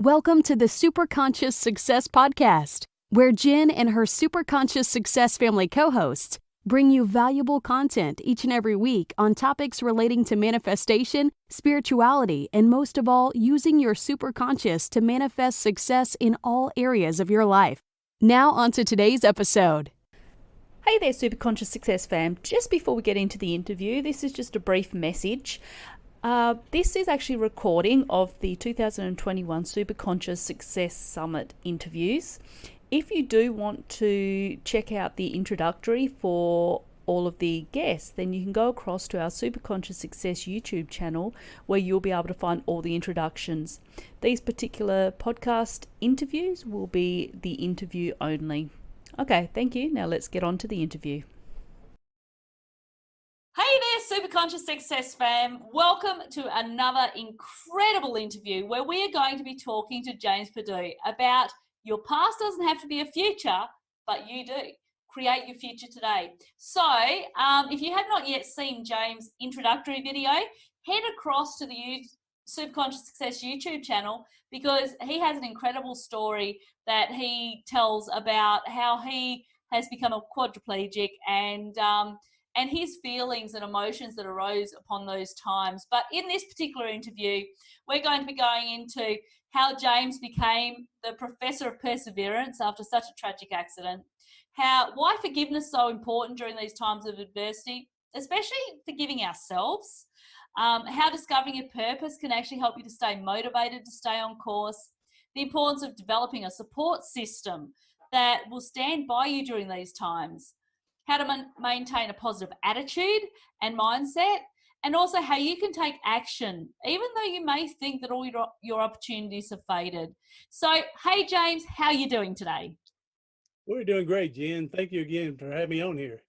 Welcome to the Superconscious Success Podcast, where Jen and her Superconscious Success family co-hosts bring you valuable content each and every week on topics relating to manifestation, spirituality, and most of all, using your superconscious to manifest success in all areas of your life. Now on to today's episode. Hey there, Superconscious Success fam. Just before we get into the interview, this is just a brief message. This is actually a recording of the 2021 Superconscious Success Summit interviews. If you do want to check out the introductory for all of the guests, then you can go across to our Superconscious Success YouTube channel where you'll be able to find all the introductions. These particular podcast interviews will be the interview only. Okay, thank you. Now let's get on to the interview. Hey there, Superconscious Success fam. Welcome to another incredible interview where we are going to be talking to James Perdue about your past doesn't have to be a future, but you do. Create your future today. So if you have not yet seen James' introductory video, head across to the Superconscious Success YouTube channel because he has an incredible story that he tells about how he has become a quadriplegic and his feelings and emotions that arose upon those times. But in this particular interview, we're going to be going into how James became the professor of perseverance after such a tragic accident, why forgiveness is so important during these times of adversity, especially forgiving ourselves, how discovering your purpose can actually help you to stay motivated, to stay on course, the importance of developing a support system that will stand by you during these times, how to maintain a positive attitude and mindset, and also how you can take action, even though you may think that all your opportunities have faded. So, hey, James, how are you doing today? We're doing great, Jen. Thank you again for having me on here.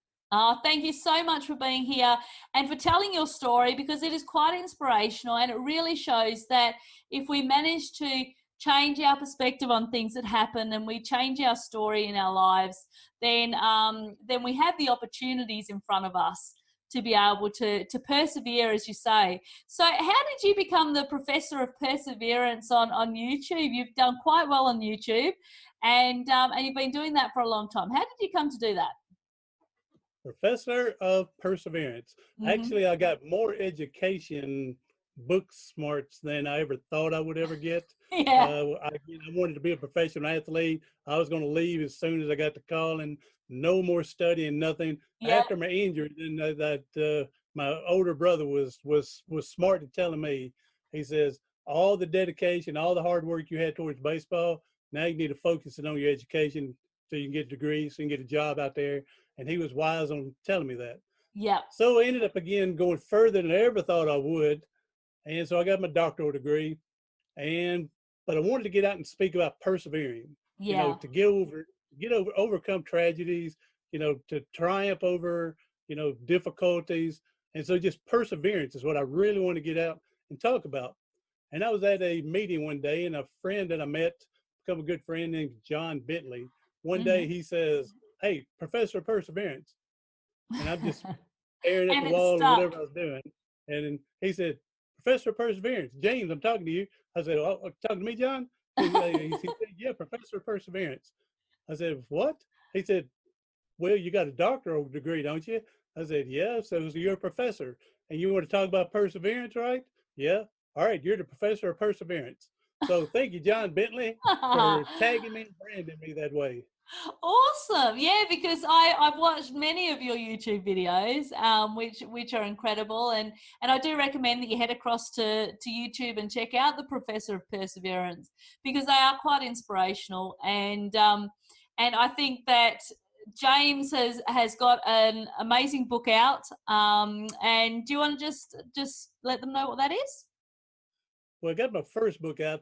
Thank you so much for being here and for telling your story, because it is quite inspirational and it really shows that if we manage to change our perspective on things that happen and we change our story in our lives, then we have the opportunities in front of us to be able to persevere, as you say. So how did you become the professor of perseverance on YouTube? You've done quite well on YouTube and you've been doing that for a long time. How did you come to do that? Professor of perseverance. Mm-hmm. Actually, I got more education book smarts than I ever thought I would ever get. Yeah. I wanted to be a professional athlete. I was going to leave as soon as I got the call, and no more studying, nothing. Yeah. After my injury, then my older brother was smart in telling me. He says, all the dedication, all the hard work you had towards baseball, now you need to focus on your education so you can get degrees, so you can get a job out there. And he was wise on telling me that. Yeah. So I ended up again going further than I ever thought I would. And so I got my doctoral degree, but I wanted to get out and speak about persevering, yeah. To overcome tragedies, to triumph over, difficulties. And so just perseverance is what I really want to get out and talk about. And I was at a meeting one day, and a friend that I met, become a good friend named John Bentley. One day he says, "Hey, Professor of Perseverance." And I'm just staring at the wall or whatever I was doing. And he said, "Professor of Perseverance, James, I'm talking to you." I said, "Oh, talking to me, John?" He said, "Yeah, Professor of Perseverance." I said, "What?" He said, "Well, you got a doctoral degree, don't you?" I said, "Yeah." So you're a professor and you want to talk about perseverance, right? "Yeah." "All right, you're the Professor of Perseverance." So thank you, John Bentley, for tagging me and branding me that way. Awesome. Yeah, because I've watched many of your YouTube videos, which are incredible. And I do recommend that you head across to YouTube and check out the Professor of Perseverance, because they are quite inspirational. And I think that James has got an amazing book out. And do you want to just let them know what that is? Well, I got my first book out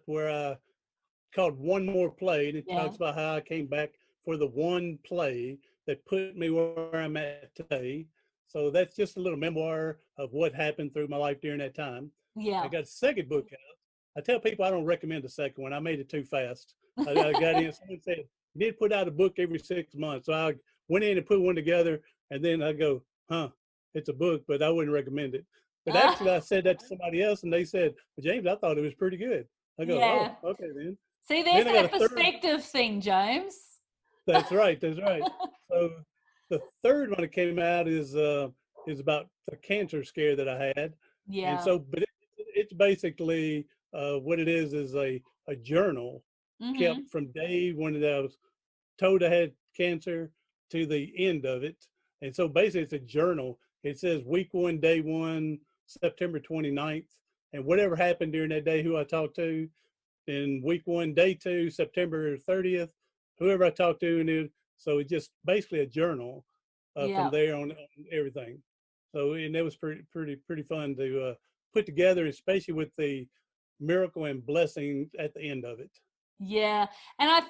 called One More Play, and it talks about how I came back for the one play that put me where I'm at today. So that's just a little memoir of what happened through my life during that time. Yeah. I got a second book out. I tell people I don't recommend the second one. I made it too fast. I got in, someone said, "You need to put out a book every 6 months." So I went in and put one together, and then I go, it's a book, but I wouldn't recommend it. But actually I said that to somebody else, and they said, "Well, James, I thought it was pretty good." I go, Yeah. oh, okay then. See, there's Then I got that a third. perspective thing, James. That's right. That's right. So the third one that came out is about the cancer scare that I had, and Yeah. so it's basically what it is a journal Mm-hmm. kept from day when I was told I had cancer to the end of it, and so basically it's a journal. It says week 1, day 1, September 29th, and whatever happened during that day, who I talked to, then week 1, day 2, September 30th, whoever I talked to, so it's just basically a journal from Yeah. there on everything. So and it was pretty fun to put together, especially with the miracle and blessing at the end of it. Yeah, and I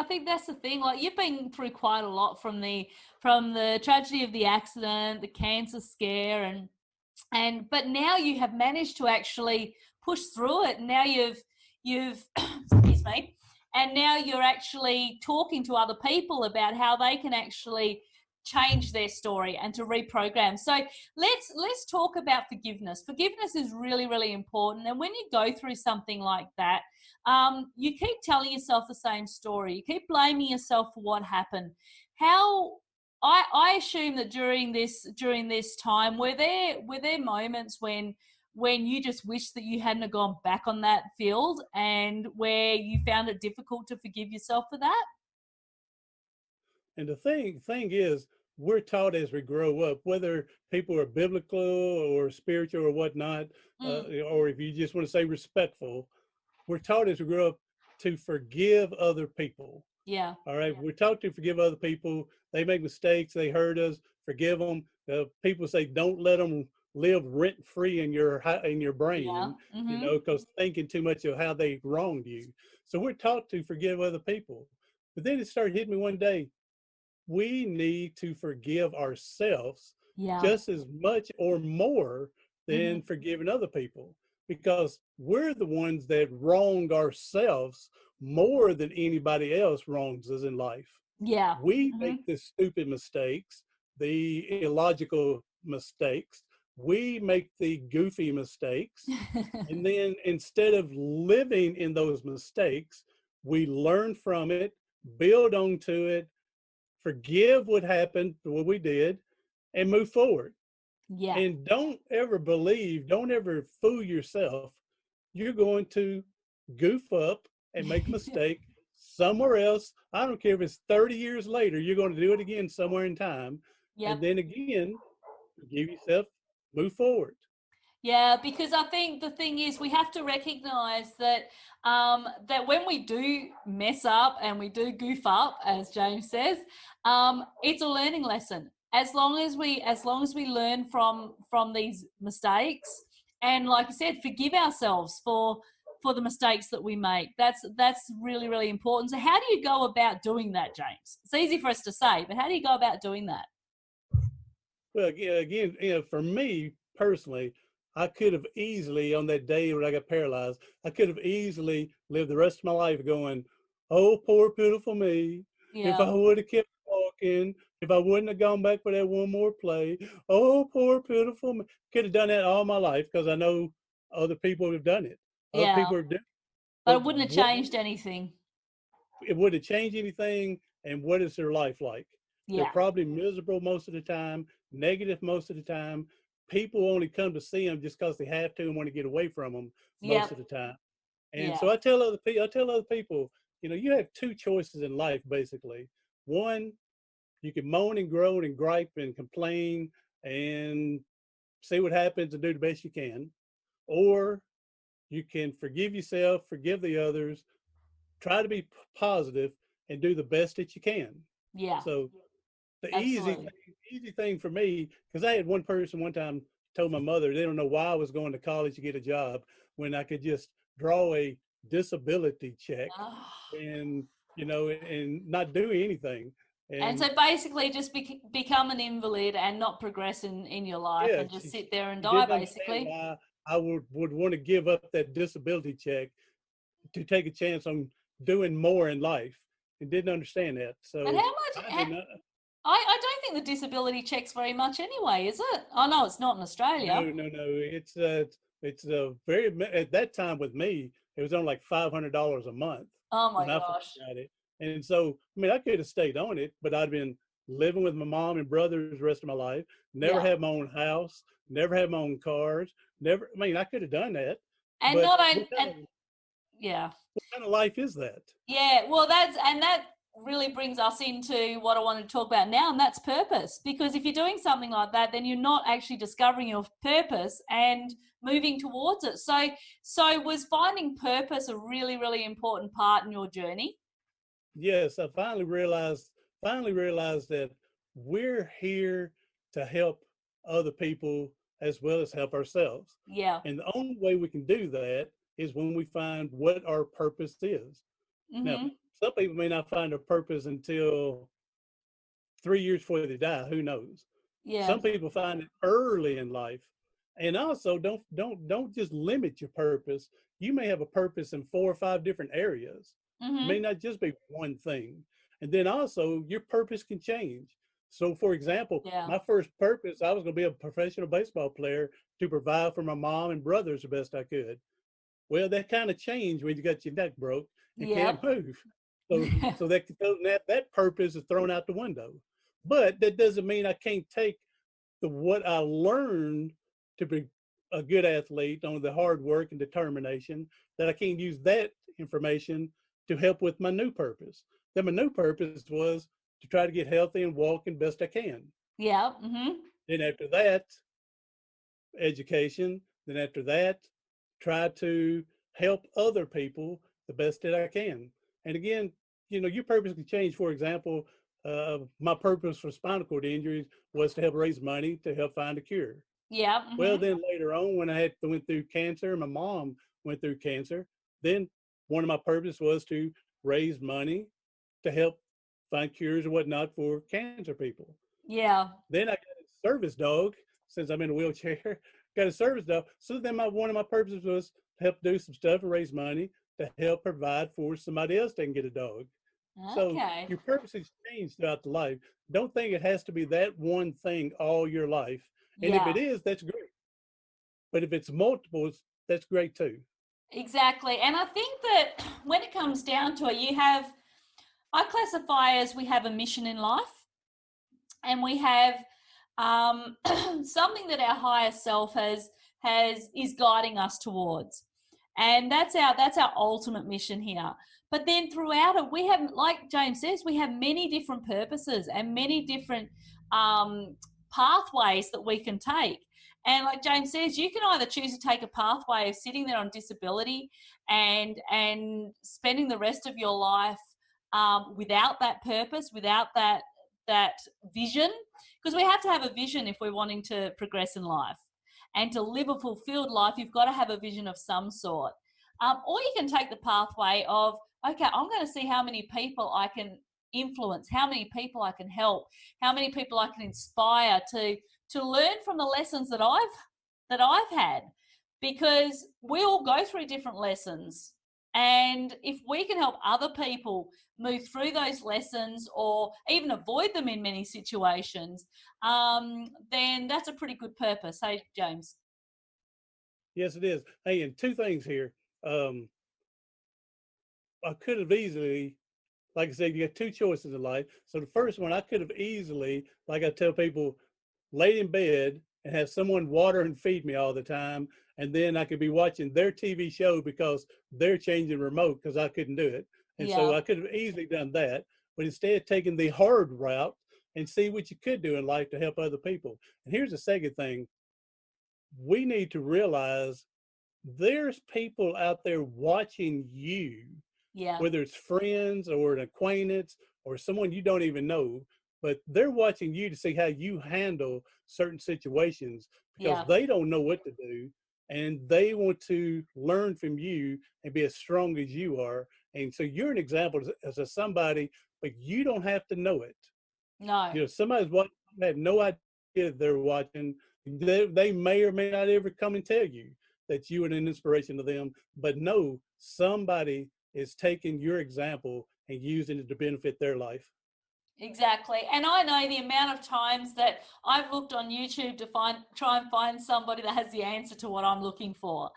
think that's the thing. Like, you've been through quite a lot from the tragedy of the accident, the cancer scare, and but now you have managed to actually push through it. Now you've excuse me, and now you're actually talking to other people about how they can actually change their story and to reprogram. So let's talk about forgiveness. Forgiveness is really, really important. And when you go through something like that, you keep telling yourself the same story. You keep blaming yourself for what happened. How I assume that during this time, were there moments when you just wish that you hadn't have gone back on that field, and where you found it difficult to forgive yourself for that? And the thing is, we're taught as we grow up, whether people are biblical or spiritual or whatnot, Mm, or if you just want to say respectful, we're taught as we grow up to forgive other people. yeah, All right, we're taught to forgive other people. They make mistakes, they hurt us. Forgive them. People say don't let them live rent free in your yeah. brain, Mm-hmm. because thinking too much of how they wronged you. So we're taught to forgive other people. But then it started hitting me one day. We need to forgive ourselves Yeah. just as much or more Mm-hmm. than forgiving other people, because we're the ones that wrong ourselves more than anybody else wrongs us in life. Yeah. We Mm-hmm. make the stupid mistakes, the illogical mistakes, we make the goofy mistakes, and then instead of living in those mistakes, we learn from it, build onto it, forgive what happened, what we did, and move forward. Yeah. And don't ever fool yourself. You're going to goof up and make a mistake somewhere else. I don't care if it's 30 years later, you're going to do it again somewhere in time. And Yep. then again, forgive yourself, move forward. Yeah, because I think the thing is, we have to recognize that that when we do mess up and we do goof up, as James says, it's a learning lesson. As long as we learn from these mistakes, and like you said, forgive ourselves for the mistakes that we make. That's really, really important. So how do you go about doing that, James? It's easy for us to say, but how do you go about doing that? Well, again, for me personally, I could have easily, on that day when I got paralyzed, I could have easily lived the rest of my life going, "Oh, poor pitiful me. If Yeah. I would have kept walking, if I wouldn't have gone back for that one more play, oh, poor pitiful me." Could have done that all my life because I know other people have done it. Other Yeah. people have done. But But it wouldn't have changed anything. it would have changed anything, and what is their life like? They're Yeah. probably miserable most of the time, negative most of the time. People only come to see them just because they have to and want to get away from them most Yep. of the time. And Yeah. so I tell other people, you have two choices in life basically. One, you can moan and groan and gripe and complain and see what happens and do the best you can, or you can forgive yourself, forgive the others, try to be positive, and do the best that you can. Yeah. So the Absolutely. easy thing for me, because I had one person one time told my mother they don't know why I was going to college to get a job when I could just draw a disability check Ah. and and not do anything. And And so basically just become an invalid and not progress in your life, yeah, and just sit there and she die, didn't understand basically. why I would want to give up that disability check to take a chance on doing more in life, and didn't understand that. But So how much? I did not. I don't think the disability check's very much anyway, is it? Oh no, it's not in Australia. No. It's very at that time with me. it was only like $500 a month Oh my when I first gosh. got it. And so, I mean, I could have stayed on it, but I'd been living with my mom and brothers the rest of my life, never Yeah. had my own house, never had my own cars, never, I mean, I could have done that, And but not only, and yeah. what kind of life is that? Yeah, well, that really brings us into what I wanted to talk about now, and that's purpose. Because if you're doing something like that, then you're not actually discovering your purpose and moving towards it. So was finding purpose a really, really important part in your journey? Yes, I finally realized that we're here to help other people as well as help ourselves. Yeah. And the only way we can do that is when we find what our purpose is. Now, Mm-hmm. some people may not find a purpose until 3 years before they die. Who knows? Yeah. Some people find it early in life. And also don't just limit your purpose. You may have a purpose in 4 or 5 different areas. It may Mm-hmm. not just be one thing. And then also your purpose can change. So for example, Yeah. my first purpose, I was going to be a professional baseball player to provide for my mom and brothers the best I could. Well, that kind of changed when you got your neck broke and Yep. can't move. So that purpose is thrown out the window. But that doesn't mean I can't take what I learned to be a good athlete on the hard work and determination, that I can't use that information to help with my new purpose. Then my new purpose was to try to get healthy and walking best I can. Yeah. Mm-hmm. Then after that, education. Then after that, try to help other people the best that I can. And again, your purpose can change. For example, my purpose for spinal cord injuries was to help raise money to help find a cure. Yeah. Well, Mm-hmm. then later on, when I went through cancer, my mom went through cancer. Then one of my purpose was to raise money to help find cures and whatnot for cancer people. Yeah. Then I got a service dog since I'm in a wheelchair. Got a service dog. So then one of my purposes was to help do some stuff and raise money to help provide for somebody else that can get a dog. So Okay. your purpose has changed throughout the life. Don't think it has to be that one thing all your life. And if Yeah. it is, that's great. But if it's multiples, that's great too. Exactly. And I think that when it comes down to it, I classify as we have a mission in life, and we have something that our higher self is guiding us towards, and that's our ultimate mission here. But then throughout it, we have, like James says, we have many different purposes and many different pathways that we can take. And like James says, you can either choose to take a pathway of sitting there on disability and spending the rest of your life without that purpose, without that vision, because we have to have a vision if we're wanting to progress in life. And to live a fulfilled life, you've got to have a vision of some sort. Or you can take the pathway of, okay, I'm going to see how many people I can influence, how many people I can help, how many people I can inspire to learn from the lessons that I've had, because we all go through different lessons. And if we can help other people move through those lessons or even avoid them in many situations, then that's a pretty good purpose. Hey, James? Yes, it is. Hey, and two things here. I could have easily, like I said, you got two choices in life. So the first one, I could have easily, like I tell people, laid in bed and have someone water and feed me all the time. And then I could be watching their TV show because they're changing remote because I couldn't do it. And so Yeah. I could have easily done that, but instead taking the hard route and see what you could do in life to help other people. And here's the second thing. We need to realize there's people out there watching you, Yeah. whether it's friends or an acquaintance or someone you don't even know, but they're watching you to see how you handle certain situations because Yeah. they don't know what to do and they want to learn from you and be as strong as you are. And so you're an example as a somebody, but you don't have to know it. No. Somebody's watching, have no idea they're watching. They may or may not ever come and tell you that you are an inspiration to them, but no, somebody is taking your example and using it to benefit their life. Exactly. And I know the amount of times that I've looked on YouTube to try and find somebody that has the answer to what I'm looking for.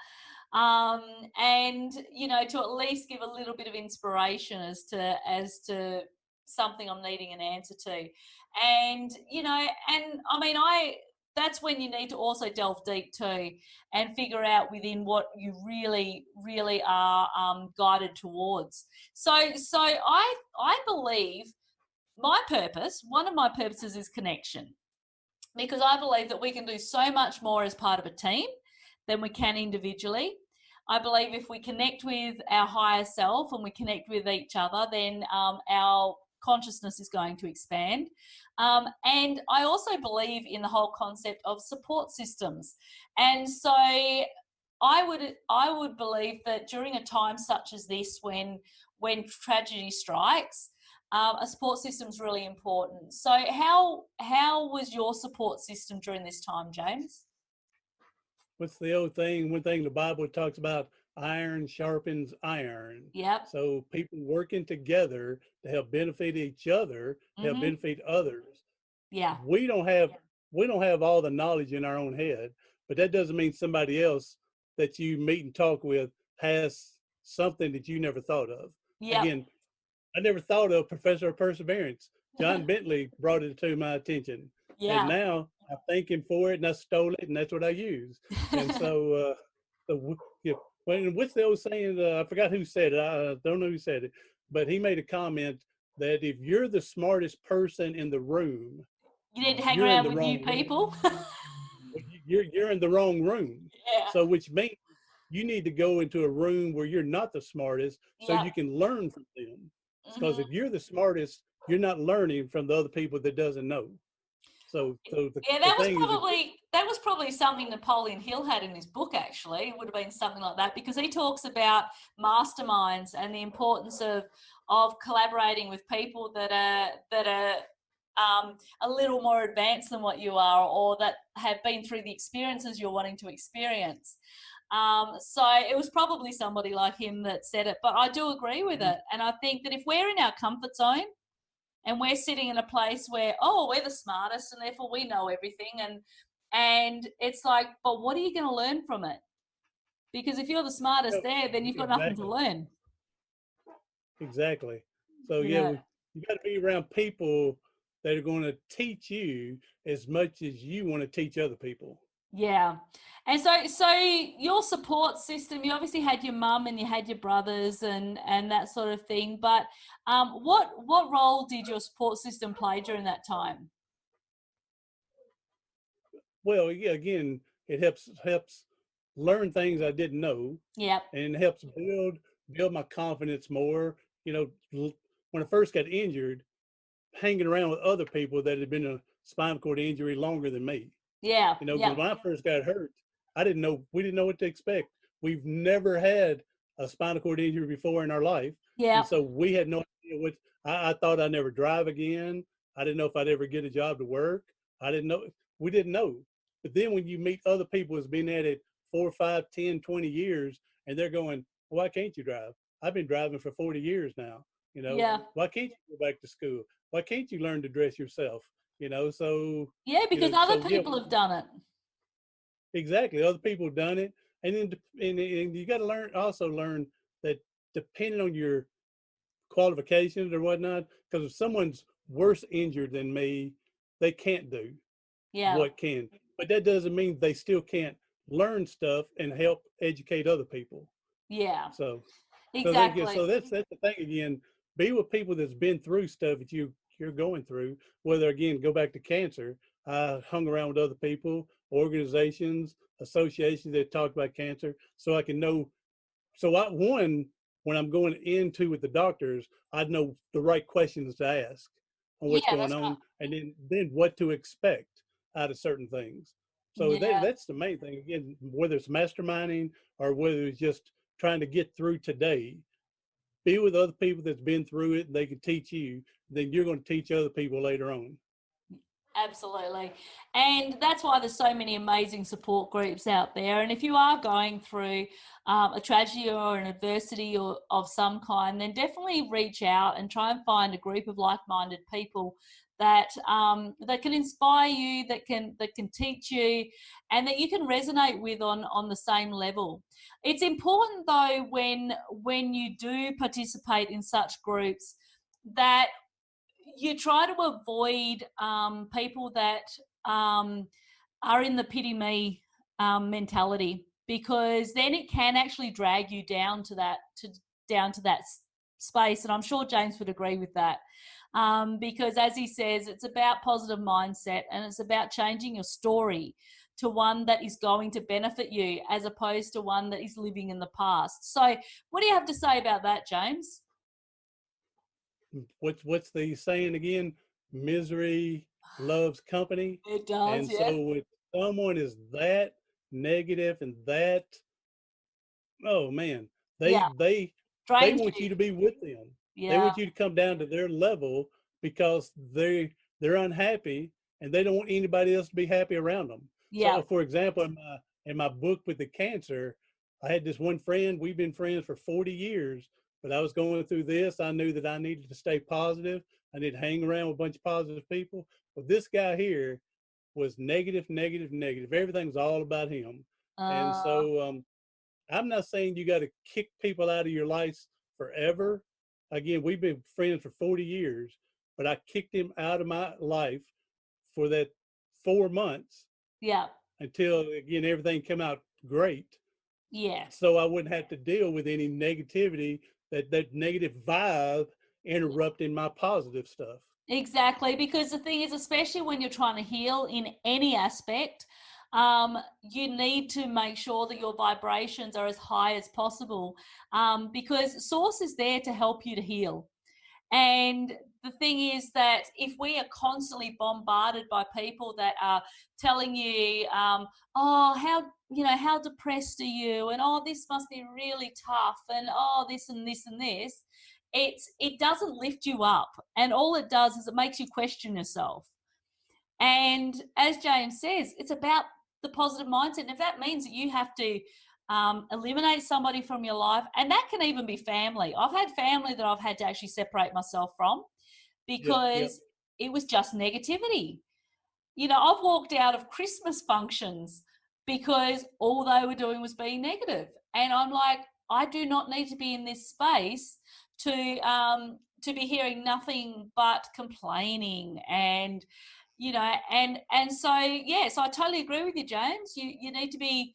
and to at least give a little bit of inspiration as to something I'm needing an answer to. And and I mean, that's when you need to also delve deep too and figure out within what you really are guided towards. So I believe one of my purposes is connection, because I believe that we can do so much more as part of a team than we can individually. I believe if we connect with our higher self and we connect with each other, then our consciousness is going to expand. And I also believe in the whole concept of support systems. And so I would believe that during a time such as this, when tragedy strikes, a support system is really important. So how was your support system during this time, James? What's the old thing? One thing the Bible talks about: iron sharpens iron. Yep. So people working together to help benefit each other, to help benefit others. Yeah. We don't have all the knowledge in our own head, but that doesn't mean somebody else that you meet and talk with has something that you never thought of. Yep. Again, I never thought of Professor of Perseverance. John Bentley brought it to my attention. Yeah. And now I thank him for it, and I stole it, and that's what I use. And so, what's the old saying? I forgot who said it. I don't know who said it, but he made a comment that if you're the smartest person in the room, you need to hang around with new people. you're in the wrong room. Yeah. So which means you need to go into a room where you're not the smartest, so you can learn from them. Because if you're the smartest, you're not learning from the other people that doesn't know. That was probably something Napoleon Hill had in his book. Actually, it would have been something like that, because he talks about masterminds and the importance of collaborating with people that are a little more advanced than what you are, or that have been through the experiences you're wanting to experience. So it was probably somebody like him that said it, but I do agree with it. And I think that if we're in our comfort zone and we're sitting in a place where, we're the smartest and therefore we know everything, and it's like, but what are you going to learn from it? Because if you're the smartest there, then you've got nothing to learn. Exactly. So you got to be around people that are going to teach you as much as you want to teach other people. Yeah. And so your support system, you obviously had your mum and you had your brothers and that sort of thing, but what role did your support system play during that time? Well, yeah, again, it helps learn things I didn't know. Yep. And it helps build my confidence more. When I first got injured, hanging around with other people that had been a spinal cord injury longer than me. Yeah. Because when I first got hurt, we didn't know what to expect. We've never had a spinal cord injury before in our life. Yeah. And so we had no idea what. I thought I'd never drive again. I didn't know if I'd ever get a job to work. I didn't know. We didn't know. But then when you meet other people who's been at it 4, 5, 10, 20 years, and they're going, why can't you drive? I've been driving for 40 years now. Why can't you go back to school? Why can't you learn to dress yourself? So because other people have done it. Exactly, other people have done it, and then and you got to learn that depending on your qualifications or whatnot, because if someone's worse injured than me, they can't do what can, but that doesn't mean they still can't learn stuff and help educate other people. Yeah. So exactly. So that's the thing again. Be with people that's been through stuff that you're going through. Whether again, go back to cancer. I hung around with other people, organizations, associations that talk about cancer, so I can know. So when I'm going into with the doctors, I'd know the right questions to ask on what's going on, and then what to expect out of certain things. So that's the main thing. Again, whether it's masterminding or whether it's just trying to get through today, be with other people that's been through it and they can teach you, then you're going to teach other people later on. Absolutely. And that's why there's so many amazing support groups out there. And if you are going through a tragedy or an adversity or of some kind, then definitely reach out and try and find a group of like-minded people that that can inspire you, that can teach you, and that you can resonate with on the same level. It's important though when you do participate in such groups that you try to avoid people that are in the pity me mentality, because then it can actually drag you down to that space. And I'm sure James would agree with that, because as he says, it's about positive mindset, and it's about changing your story to one that is going to benefit you, as opposed to one that is living in the past. So what do you have to say about that, James? What's the saying again? Misery loves company. It does, And yes. so when someone is that negative and that, oh man, they Drains want you to be with them. They Yeah. want you to come down to their level because they're unhappy and they don't want anybody else to be happy around them. Yeah. So for example, in my book with the cancer, I had this one friend, we've been friends for 40 years, but I was going through this. I knew that I needed to stay positive. I need to hang around with a bunch of positive people. But this guy here was negative, negative, negative. Everything was all about him. And so I'm not saying you got to kick people out of your life forever. Again, we've been friends for 40 years, but I kicked him out of my life for that 4 months. Yeah. Until, again, everything came out great. Yeah. So I wouldn't have to deal with any negativity, that negative vibe interrupting my positive stuff. Exactly, because the thing is, especially when you're trying to heal in any aspect, you need to make sure that your vibrations are as high as possible, because source is there to help you to heal. And the thing is that if we are constantly bombarded by people that are telling you, oh, how depressed are you? And oh, this must be really tough. And oh, this and this and this. It doesn't lift you up. And all it does is it makes you question yourself. And as James says, it's about the positive mindset. And if that means that you have to eliminate somebody from your life, and that can even be family. I've had family that I've had to actually separate myself from because it was just negativity. I've walked out of Christmas functions because all they were doing was being negative. And I'm like, I do not need to be in this space to be hearing nothing but complaining and so yes, I totally agree with you, James. You need to be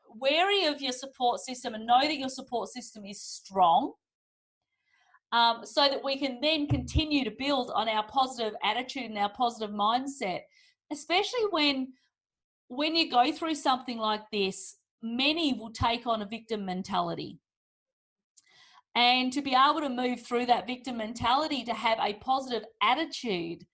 wary of your support system and know that your support system is strong, so that we can then continue to build on our positive attitude and our positive mindset, especially when you go through something like this. Many will take on a victim mentality, and to be able to move through that victim mentality to have a positive attitude.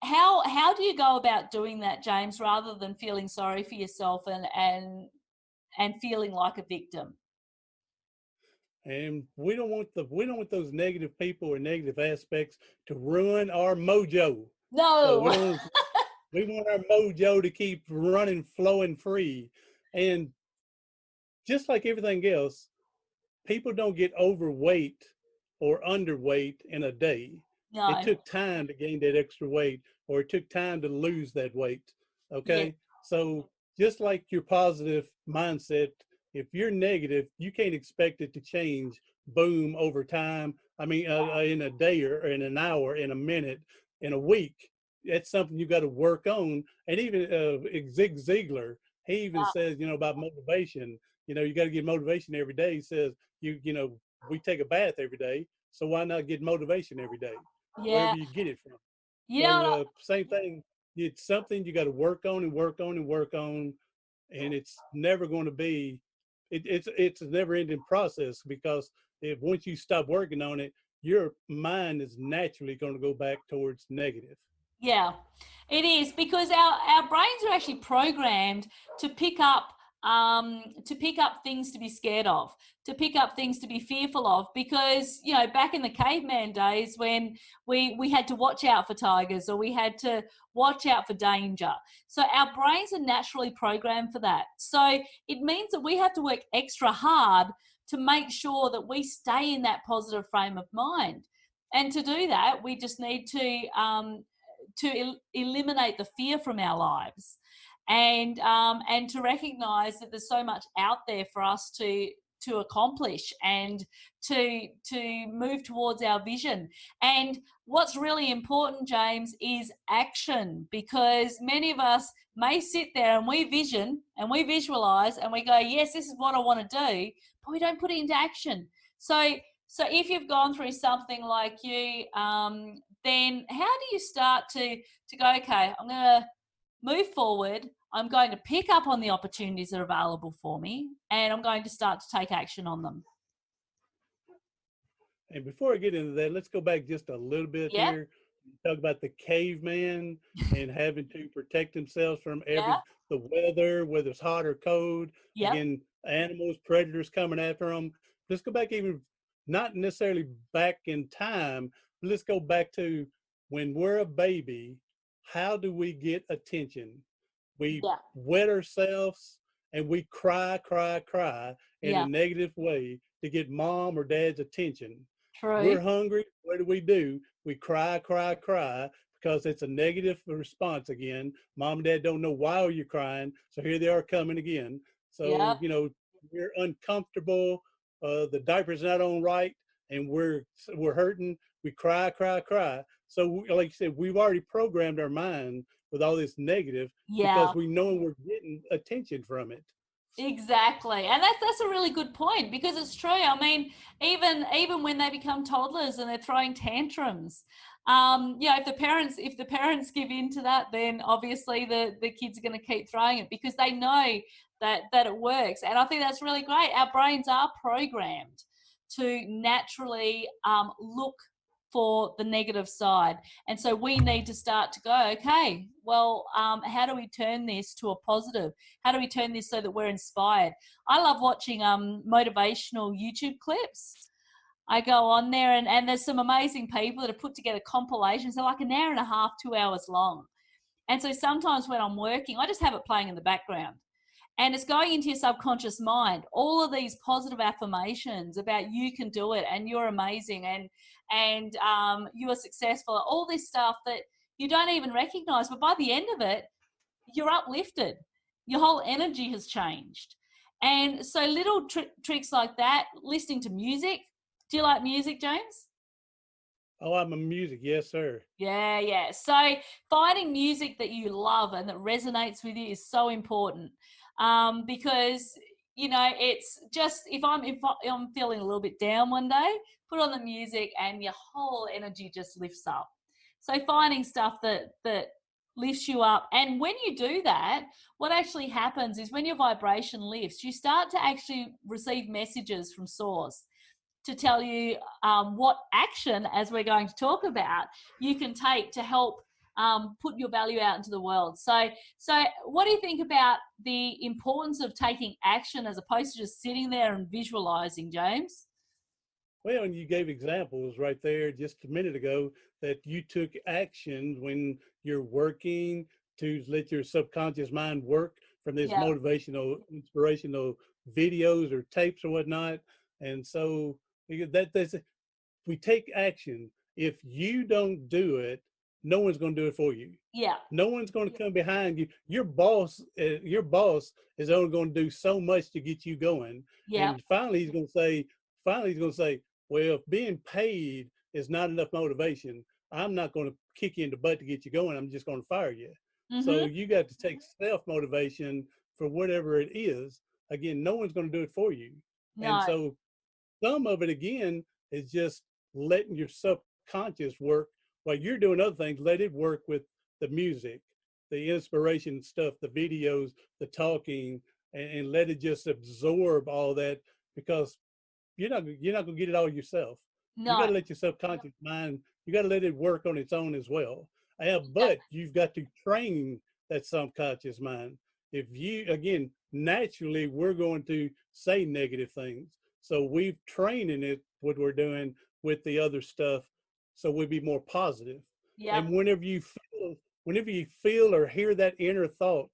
How do you go about doing that, James, rather than feeling sorry for yourself and feeling like a victim? And we don't want those negative people or negative aspects to ruin our mojo. No. So we want our mojo to keep running, flowing free. And just like everything else, people don't get overweight or underweight in a day. No. It took time to gain that extra weight, or it took time to lose that weight. Okay. Yeah. So just like your positive mindset, if you're negative, you can't expect it to change, boom, over time. I mean, in a day or in an hour, in a minute, in a week. That's something you got to work on. And even Zig Ziglar, he even says, about motivation. You got to get motivation every day. He says, we take a bath every day, so why not get motivation every day? Wherever you get it from. So same thing. It's something you got to work on and work on and work on, and it's never going to be. It's a never-ending process, because if once you stop working on it, your mind is naturally going to go back towards negative. Yeah, it is, because our brains are actually programmed to pick up to pick up things to be scared of, to pick up things to be fearful of, because, you know, back in the caveman days when we had to watch out for tigers, or we had to watch out for danger. So our brains are naturally programmed for that. So it means that we have to work extra hard to make sure that we stay in that positive frame of mind. And to do that, we just need to eliminate the fear from our lives, and to recognize that there's so much out there for us to accomplish, and to move towards our vision. And what's really important, James, is action, because many of us may sit there and we vision and we visualize and we go, yes, this is what I want to do, but we don't put it into action. So if you've gone through something like you, then how do you start to go, okay, I'm going to move forward, I'm going to pick up on the opportunities that are available for me, and I'm going to start to take action on them? And before I get into that, let's go back just a little bit here. Talk about the caveman and having to protect themselves from the weather, whether it's hot or cold. Again, animals, predators coming after them. Let's go back, even not necessarily back in time, but let's go back to when we're a baby. How do we get attention? We wet ourselves and we cry in a negative way to get mom or dad's attention. True. We're hungry. What do? We cry because it's a negative response again. Mom and dad don't know why you're crying, so here they are coming again. So, you know, we're uncomfortable. The diaper's not on right, and we're hurting. We cry. So, like you said, we've already programmed our mind with all this negative because we know we're getting attention from it. Exactly. And that's a really good point, because it's true. I mean, even when they become toddlers and they're throwing tantrums, you know, if the parents give in to that, then obviously the kids are going to keep throwing it, because they know that it works. And I think that's really great. Our brains are programmed to naturally look for the negative side. And so we need to start to go, okay, well, how do we turn this to a positive? How do we turn this so that we're inspired? I love watching motivational YouTube clips. I go on there and there's some amazing people that have put together compilations. They're like an hour and a half, 2 hours long. And so sometimes when I'm working, I just have it playing in the background. And it's going into your subconscious mind, all of these positive affirmations about you can do it, and you're amazing, and you are successful, all this stuff that you don't even recognize. But by the end of it, you're uplifted. Your whole energy has changed. And so little tricks like that, listening to music. Do you like music, James? Oh, I'm a music. Yes, sir. Yeah. So finding music that you love and that resonates with you is so important. Because, you know, it's just, if I'm feeling a little bit down one day, put on the music and your whole energy just lifts up. So finding stuff that lifts you up. And when you do that, what actually happens is when your vibration lifts, you start to actually receive messages from source to tell you what action, as we're going to talk about, you can take to help put your value out into the world. So what do you think about the importance of taking action as opposed to just sitting there and visualizing, James? Well, and you gave examples right there just a minute ago that you took action when you're working to let your subconscious mind work from this motivational, inspirational videos or tapes or whatnot. And so that's we take action. If you don't do it, no one's going to do it for you. Yeah. No one's going to come behind you. Your boss is only going to do so much to get you going. Yeah. And finally he's going to say, well, if being paid is not enough motivation, I'm not going to kick you in the butt to get you going. I'm just going to fire you. Mm-hmm. So you got to take self-motivation for whatever it is. Again, no one's going to do it for you. No. And so some of it, again, is just letting your subconscious work while you're doing other things. Let it work with the music, the inspiration stuff, the videos, the talking, and let it just absorb all that, because you're not going to get it all yourself. No. You got to let your subconscious mind, you got to let it work on its own as well. But you've got to train that subconscious mind. If you, again, naturally we're going to say negative things. So we've trained in it, what we're doing with the other stuff, so we'll be more positive. Yep. And whenever you feel or hear that inner thought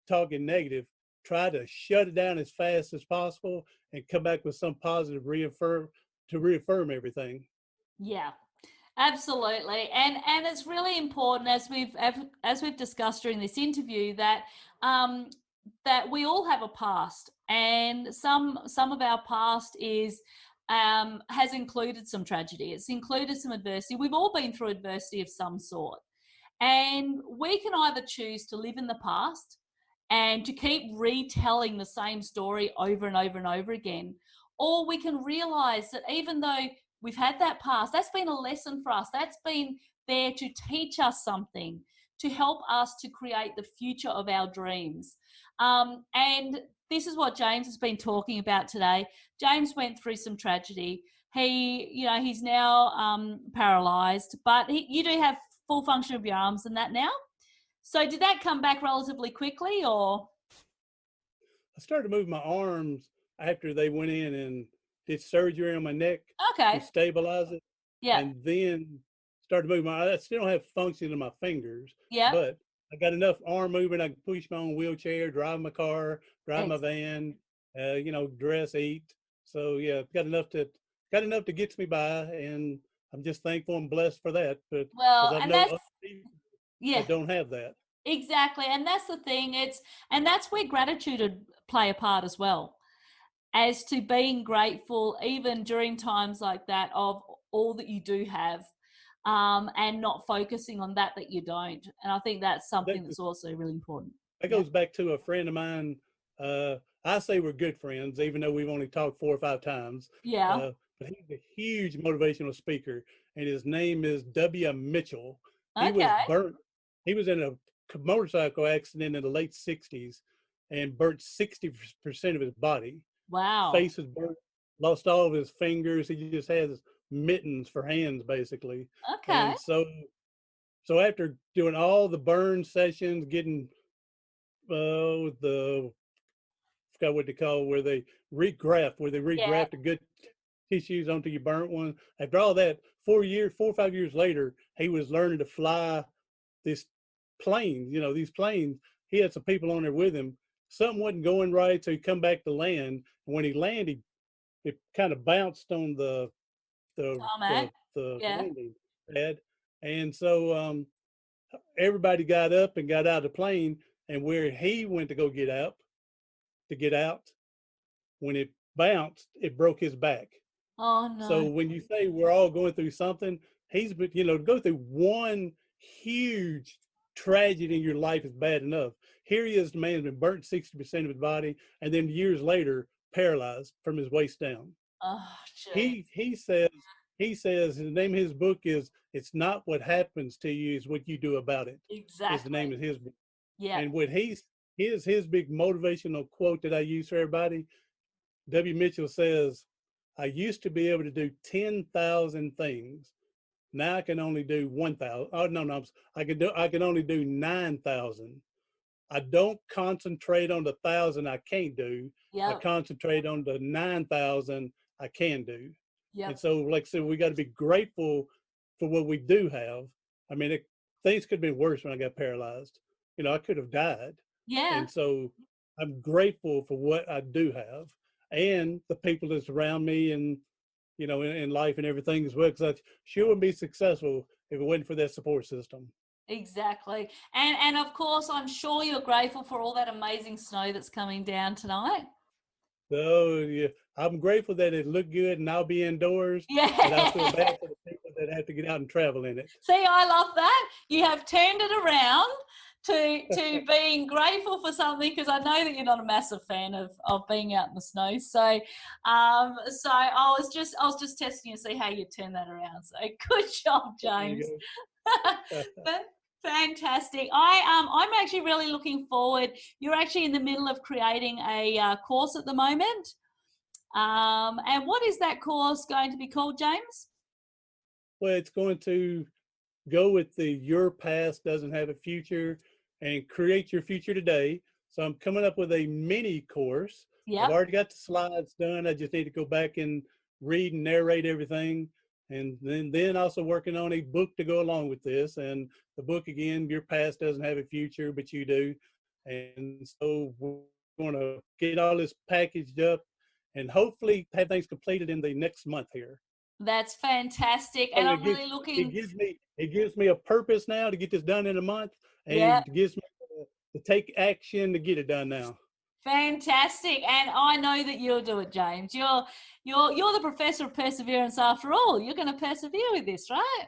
talking negative, try to shut it down as fast as possible and come back with some positive reaffirm everything. Yeah. Absolutely, and it's really important, as we've discussed during this interview, that that we all have a past, and some of our past is has included some tragedy. It's included some adversity. We've all been through adversity of some sort, and we can either choose to live in the past and to keep retelling the same story over and over and over again, or we can realize that even though we've had that past, that's been a lesson for us. That's been there to teach us something, to help us to create the future of our dreams. And this is what James has been talking about today. James went through some tragedy. He's now paralyzed, but you do have full function of your arms and that now. So did that come back relatively quickly, or? I started to move my arms after they went in and did surgery on my neck Okay. to stabilize it. Yeah. And then started moving I still don't have function in my fingers, Yeah. but I got enough arm movement. I can push my own wheelchair, drive my car, drive my van, dress, eat. So yeah, got enough to get me by, and I'm just thankful and blessed for that. But well, I and know that's other people yeah, that don't have that. exactly, and that's the thing. And that's where gratitude would play a part as well, as to being grateful even during times like that of all that you do have, and not focusing on that you don't. And I think that's something that's also really important. That goes back to a friend of mine. I say we're good friends, even though we've only talked 4 or 5 times. Yeah. But he's a huge motivational speaker, and his name is W. Mitchell. He was Okay. burnt. He was in a motorcycle accident in the late 60s and burnt 60% of his body. Wow. Face was burnt, lost all of his fingers. He just has mittens for hands, basically. Okay. And so after doing all the burn sessions, getting forgot what they call, where they regraft the good tissues onto your burnt one. After all that, 4 or 5 years later, he was learning to fly this plane. These planes. He had some people on there with him. Something wasn't going right, so he come back to land. And when he landed, it kind of bounced on the landing pad, and so everybody got up and got out of the plane. And where he went to go get out, when it bounced, it broke his back. Oh no. So when you say we're all going through something, he's been, to go through one huge tragedy in your life is bad enough. Here he is, the man's been burnt 60% of his body, and then years later, paralyzed from his waist down. Oh, geez. He says the name of his book is "It's Not What Happens to You, It's What You Do About It." Exactly. Is the name of his book. Yeah. And what his big motivational quote that I use for everybody, W. Mitchell says, "I used to be able to do 10,000 things. Now I can only do 1,000. Oh no, I can only do 9,000. I don't concentrate on the 1,000 I can't do. I concentrate on the 9,000 I can do." Yeah. And so, like I said, we got to be grateful for what we do have. I mean, things could have been worse when I got paralyzed. I could have died. Yeah. And so I'm grateful for what I do have and the people that's around me and, in life and everything as well. Because I sure wouldn't be successful if it wasn't for that support system. Exactly. And of course, I'm sure you're grateful for all that amazing snow that's coming down tonight. So yeah, I'm grateful that it looked good and I'll be indoors. Yeah. But I feel bad for the people that have to get out and travel in it. See, I love that. You have turned it around to being grateful for something, because I know that you're not a massive fan of being out in the snow. So I was just testing you to see how you turn that around. So good job, James. Fantastic. I'm actually really looking forward. You're actually in the middle of creating a course at the moment. And what is that course going to be called, James? Well, it's going to go with your past doesn't have a future and create your future today. So I'm coming up with a mini course. I've Yep. already got the slides done. I just need to go back and read and narrate everything. And then also working on a book to go along with this. And the book, again, Your Past Doesn't Have a Future, but You Do. And so we're going to get all this packaged up and hopefully have things completed in the next month here. That's fantastic. So And I'm really looking. it gives me a purpose now to get this done in a month, and Yeah. it gives me to take action to get it done now. Fantastic. And I know that you'll do it, James. You're the professor of perseverance after all. You're going to persevere with this, right?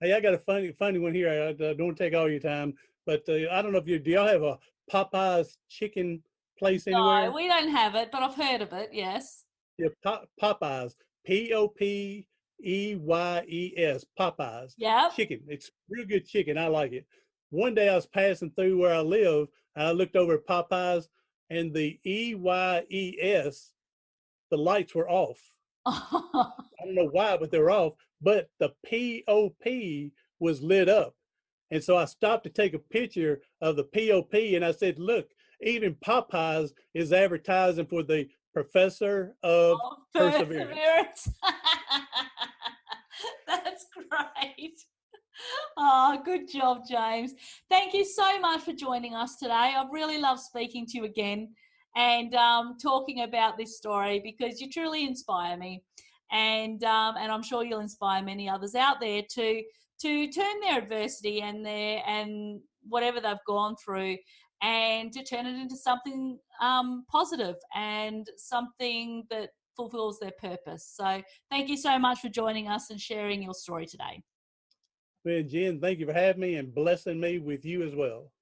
Hey, I got a funny one here. I don't want to take all your time, but I don't know if do y'all have a Popeyes chicken place anywhere? No, we don't have it, but I've heard of it. Yes. Yeah, Popeyes, Popeyes, Popeyes. Yeah. Chicken. It's real good chicken. I like it. One day I was passing through where I live, and I looked over at Popeyes, and the EYES, the lights were off. I don't know why, but they were off. But the POP was lit up. And so I stopped to take a picture of the POP, and I said, look, even Popeyes is advertising for the professor of perseverance. That's great. Oh, good job, James. Thank you so much for joining us today. I've really loved speaking to you again and talking about this story, because you truly inspire me, and I'm sure you'll inspire many others out there to turn their adversity and whatever they've gone through, and to turn it into something positive and something that fulfills their purpose. So thank you so much for joining us and sharing your story today. Well, Jen, thank you for having me and blessing me with you as well.